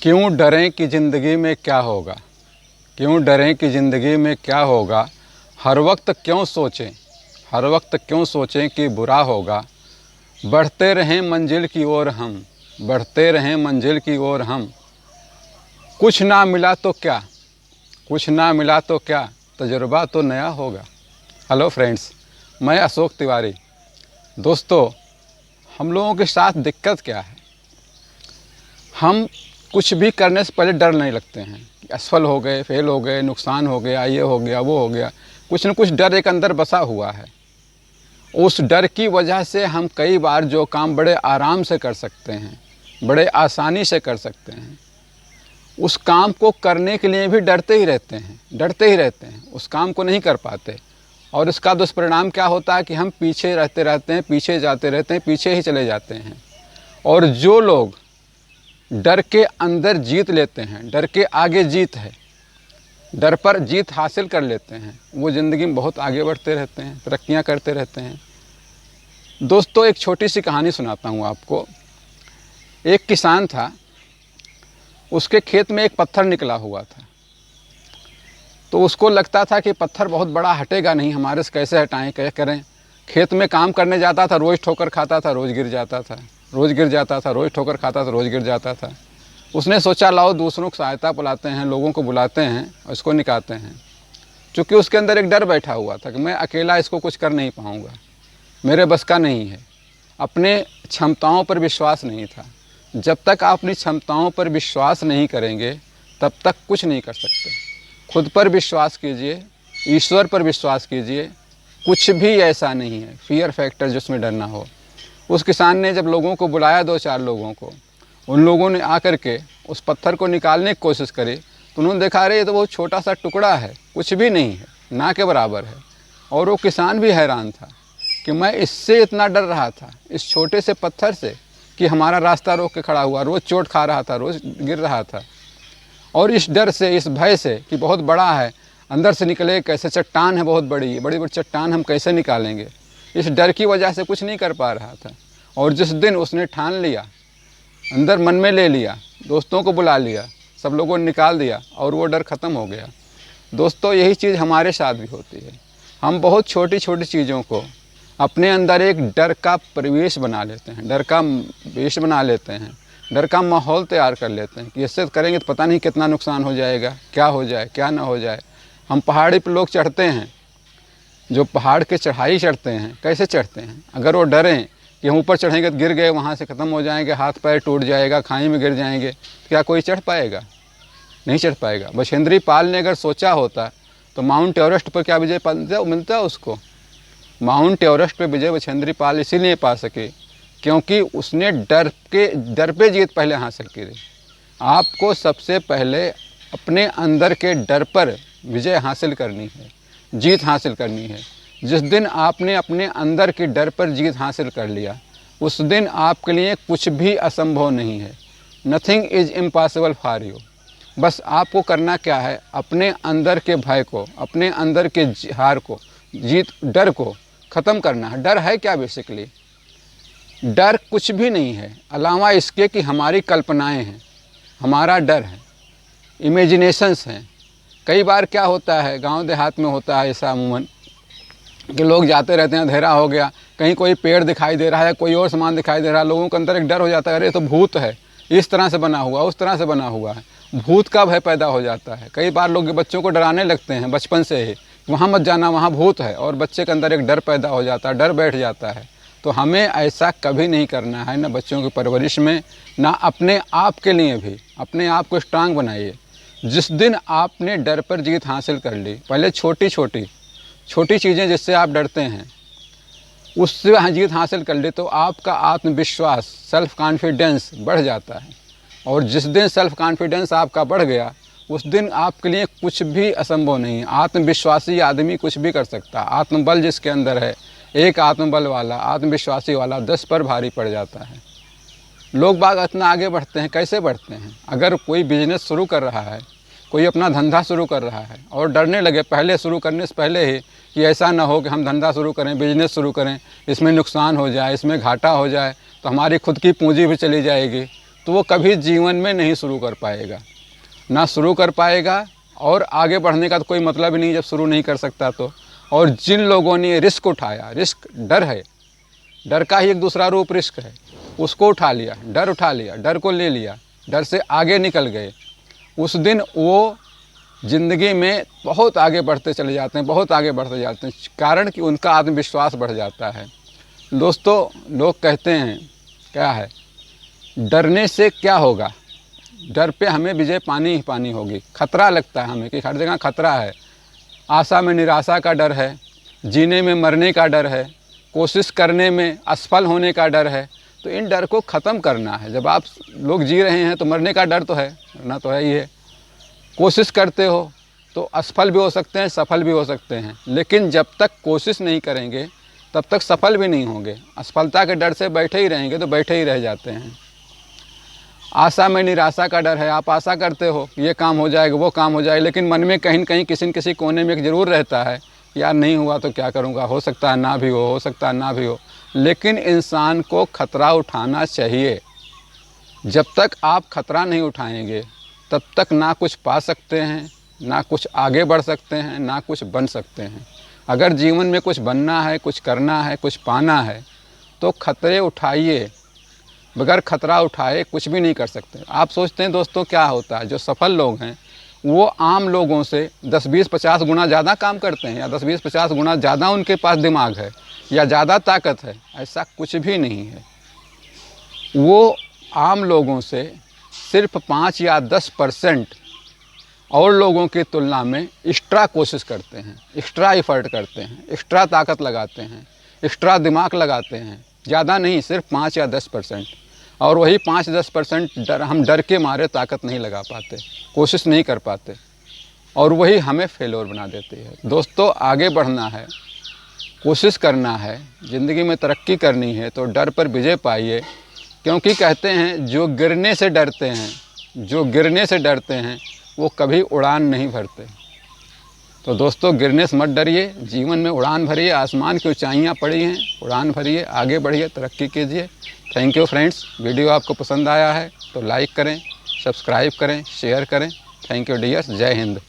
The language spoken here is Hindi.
क्यों डरें कि ज़िंदगी में क्या होगा, क्यों डरें कि ज़िंदगी में क्या होगा। हर वक्त क्यों सोचें, हर वक्त क्यों सोचें कि बुरा होगा। बढ़ते रहें मंजिल की ओर हम, बढ़ते रहें मंजिल की ओर हम। कुछ ना मिला तो क्या, कुछ ना मिला तो क्या, तजुर्बा तो नया होगा। हेलो फ्रेंड्स, मैं अशोक तिवारी। दोस्तों, हम लोगों के साथ दिक्कत क्या है, हम कुछ भी करने से पहले डर नहीं लगते हैं कि असफल हो गए, फेल हो गए, नुकसान हो गया, ये हो गया, वो हो गया। कुछ न कुछ डर एक अंदर बसा हुआ है। उस डर की वजह से हम कई बार जो काम बड़े आराम से कर सकते हैं, बड़े आसानी से कर सकते हैं, उस काम को करने के लिए भी डरते ही रहते हैं, डरते ही रहते हैं, उस काम को नहीं कर पाते। और इसका दुष्परिणाम क्या होता है कि हम पीछे रहते रहते हैं, पीछे जाते रहते हैं, पीछे ही चले जाते हैं। और जो लोग डर के अंदर जीत लेते हैं, डर के आगे जीत है, डर पर जीत हासिल कर लेते हैं, वो ज़िंदगी में बहुत आगे बढ़ते रहते हैं, तरक्कियां करते रहते हैं। दोस्तों, एक छोटी सी कहानी सुनाता हूँ आपको। एक किसान था, उसके खेत में एक पत्थर निकला हुआ था। तो उसको लगता था कि पत्थर बहुत बड़ा हटेगा नहीं, हमारे से कैसे हटाएं, क्या करें। खेत में काम करने जाता था, रोज़ ठोकर खाता था, रोज़ गिर जाता था, रोज़ गिर जाता था, रोज़ ठोकर खाता था, रोज़ गिर जाता था। उसने सोचा लाओ दूसरों की सहायता बुलाते हैं, लोगों को बुलाते हैं और इसको निकालते हैं। चूँकि उसके अंदर एक डर बैठा हुआ था कि मैं अकेला इसको कुछ कर नहीं पाऊँगा, मेरे बस का नहीं है। अपने क्षमताओं पर विश्वास नहीं था। जब तक आप अपनी क्षमताओं पर विश्वास नहीं करेंगे तब तक कुछ नहीं कर सकते। खुद पर विश्वास कीजिए, ईश्वर पर विश्वास कीजिए, कुछ भी ऐसा नहीं है फियर फैक्टर जिसमें डरना हो। उस किसान ने जब लोगों को बुलाया, 2-4 लोगों को, उन लोगों ने आकर के उस पत्थर को निकालने की कोशिश करी, तो उन्होंने देखा अरे ये तो बहुत छोटा सा टुकड़ा है, कुछ भी नहीं है, ना के बराबर है। और वो किसान भी हैरान था कि मैं इससे इतना डर रहा था, इस छोटे से पत्थर से, कि हमारा रास्ता रोक के खड़ा हुआ, रोज़ चोट खा रहा था, रोज़ गिर रहा था। और इस डर से, इस भय से कि बहुत बड़ा है, अंदर से निकले कैसे, चट्टान है बहुत बड़ी, बड़ी बड़ी चट्टान हम कैसे निकालेंगे, इस डर की वजह से कुछ नहीं कर पा रहा था। और जिस दिन उसने ठान लिया, अंदर मन में ले लिया, दोस्तों को बुला लिया, सब लोगों ने निकाल दिया और वो डर ख़त्म हो गया। दोस्तों, यही चीज़ हमारे साथ भी होती है। हम बहुत छोटी छोटी चीज़ों को अपने अंदर एक डर का परिवेश बना लेते हैं, डर का वेश बना लेते हैं, डर का माहौल तैयार कर लेते हैं कि इससे करेंगे तो पता नहीं कितना नुकसान हो जाएगा, क्या हो जाए, क्या ना हो जाए। हम पहाड़ी पर लोग चढ़ते हैं, जो पहाड़ के चढ़ाई चढ़ते हैं, कैसे चढ़ते हैं? अगर वो डरें कि हम ऊपर चढ़ेंगे तो गिर गए, वहाँ से ख़त्म हो जाएंगे, हाथ पैर टूट जाएगा, खाई में गिर जाएंगे, क्या कोई चढ़ पाएगा? नहीं चढ़ पाएगा। बछेंद्री पाल ने अगर सोचा होता तो माउंट एवरेस्ट पर क्या विजय मिलता है उसको? माउंट एवरेस्ट पे विजय बछेंद्री पाल इसीलिए पा सके क्योंकि उसने डर पे जीत पहले हासिल की थी। आपको सबसे पहले अपने अंदर के डर पर विजय हासिल करनी है, जीत हासिल करनी है। जिस दिन आपने अपने अंदर के डर पर जीत हासिल कर लिया, उस दिन आपके लिए कुछ भी असंभव नहीं है। Nothing is impossible for you. बस आपको करना क्या है, अपने अंदर के भय को, अपने अंदर के हार को, डर को ख़त्म करना है। डर है क्या? बेसिकली डर कुछ भी नहीं है अलावा इसके कि हमारी कल्पनाएं हैं, हमारा डर है, इमेजिनेशंस हैं। कई बार क्या होता है, गांव देहात में होता है ऐसा अमूमन कि लोग जाते रहते हैं, अंधेरा हो गया, कहीं कोई पेड़ दिखाई दे रहा है, कोई और सामान दिखाई दे रहा है, लोगों के अंदर एक डर हो जाता है, अरे तो भूत है, इस तरह से बना हुआ, उस तरह से बना हुआ है। भूत का भय पैदा हो जाता है। कई बार लोग बच्चों को डराने लगते हैं बचपन से ही, वहाँ मत जाना, वहाँ भूत है, और बच्चे के अंदर एक डर पैदा हो जाता है, डर बैठ जाता है। तो हमें ऐसा कभी नहीं करना है, ना बच्चों की परवरिश में, ना अपने आप के लिए भी। अपने आप को स्ट्रांग बनाइए। जिस दिन आपने डर पर जीत हासिल कर ली, पहले छोटी छोटी चीज़ें जिससे आप डरते हैं उससे जीत हासिल कर ली, तो आपका आत्मविश्वास, सेल्फ कॉन्फिडेंस बढ़ जाता है। और जिस दिन सेल्फ कॉन्फिडेंस आपका बढ़ गया, उस दिन आपके लिए कुछ भी असंभव नहीं है। आत्मविश्वासी आदमी कुछ भी कर सकता है। आत्मबल जिसके अंदर है, एक आत्मबल वाला, आत्मविश्वासी वाला 10 पर भारी पड़ जाता है। लोग बाग इतना आगे बढ़ते हैं, कैसे बढ़ते हैं? अगर कोई बिजनेस शुरू कर रहा है, कोई अपना धंधा शुरू कर रहा है और डरने लगे पहले, शुरू करने से पहले ही, कि ऐसा ना हो कि हम धंधा शुरू करें, बिजनेस शुरू करें, इसमें नुकसान हो जाए, इसमें घाटा हो जाए, तो हमारी खुद की पूंजी भी चली जाएगी, तो वो कभी जीवन में नहीं शुरू कर पाएगा, ना शुरू कर पाएगा, और आगे बढ़ने का तो कोई मतलब ही नहीं जब शुरू नहीं कर सकता तो। और जिन लोगों ने रिस्क उठाया, रिस्क डर है, डर का ही एक दूसरा रूप रिस्क है, उसको उठा लिया, डर उठा लिया, डर को ले लिया, डर से आगे निकल गए, उस दिन वो ज़िंदगी में बहुत आगे बढ़ते चले जाते हैं, बहुत आगे बढ़ते जाते हैं, कारण कि उनका आत्मविश्वास बढ़ जाता है। दोस्तों, लोग कहते हैं क्या है, डरने से क्या होगा, डर पे हमें विजय पानी ही पानी होगी। खतरा लगता है हमें कि हर जगह खतरा है, आशा में निराशा का डर है, जीने में मरने का डर है, कोशिश करने में असफल होने का डर है। तो इन डर को ख़त्म करना है। जब आप लोग जी रहे हैं तो मरने का डर तो है, मरना तो है ही है। कोशिश करते हो तो असफल भी हो सकते हैं, सफल भी हो सकते हैं, लेकिन जब तक कोशिश नहीं करेंगे तब तक सफल भी नहीं होंगे। असफलता के डर से बैठे ही रहेंगे तो बैठे ही रह जाते हैं। आशा में निराशा का डर है, आप आशा करते हो कि ये काम हो जाएगा, वो काम हो जाएगा, लेकिन मन में कहीं न कहीं किसी न किसी कोने में एक ज़रूर रहता है, यार नहीं हुआ तो क्या करूँगा, हो सकता है ना भी हो सकता है ना भी हो। लेकिन इंसान को खतरा उठाना चाहिए। जब तक आप खतरा नहीं उठाएंगे तब तक ना कुछ पा सकते हैं, ना कुछ आगे बढ़ सकते हैं, ना कुछ बन सकते हैं। अगर जीवन में कुछ बनना है, कुछ करना है, कुछ पाना है तो खतरे उठाइए। बगैर खतरा उठाए कुछ भी नहीं कर सकते। आप सोचते हैं दोस्तों क्या होता है, जो सफल लोग हैं वो आम लोगों से 10, 20, 50 गुना ज़्यादा काम करते हैं, या 10, 20, 50 गुना ज़्यादा उनके पास दिमाग है, या ज़्यादा ताकत है। ऐसा कुछ भी नहीं है। वो आम लोगों से सिर्फ 5 या 10% और लोगों की तुलना में एक्स्ट्रा कोशिश करते हैं, एक्स्ट्रा एफर्ट करते हैं, एक्स्ट्रा ताकत लगाते हैं, एक्स्ट्रा दिमाग लगाते हैं। ज़्यादा नहीं, सिर्फ 5 या 10%। और वही 5-10% डर, हम डर के मारे ताकत नहीं लगा पाते, कोशिश नहीं कर पाते, और वही हमें फेल्योर बना देती है। दोस्तों, आगे बढ़ना है, कोशिश करना है, ज़िंदगी में तरक्की करनी है तो डर पर विजय पाइए। क्योंकि कहते हैं जो गिरने से डरते हैं, जो गिरने से डरते हैं वो कभी उड़ान नहीं भरते। तो दोस्तों, गिरने से मत डरिए, जीवन में उड़ान भरिए। आसमान की ऊंचाइयां पड़ी हैं, उड़ान भरिए, आगे बढ़िए, तरक्की कीजिए। Thank you friends. वीडियो आपको पसंद आया है तो लाइक करें, सब्सक्राइब करें, शेयर करें। Thank you dears. जय हिंद।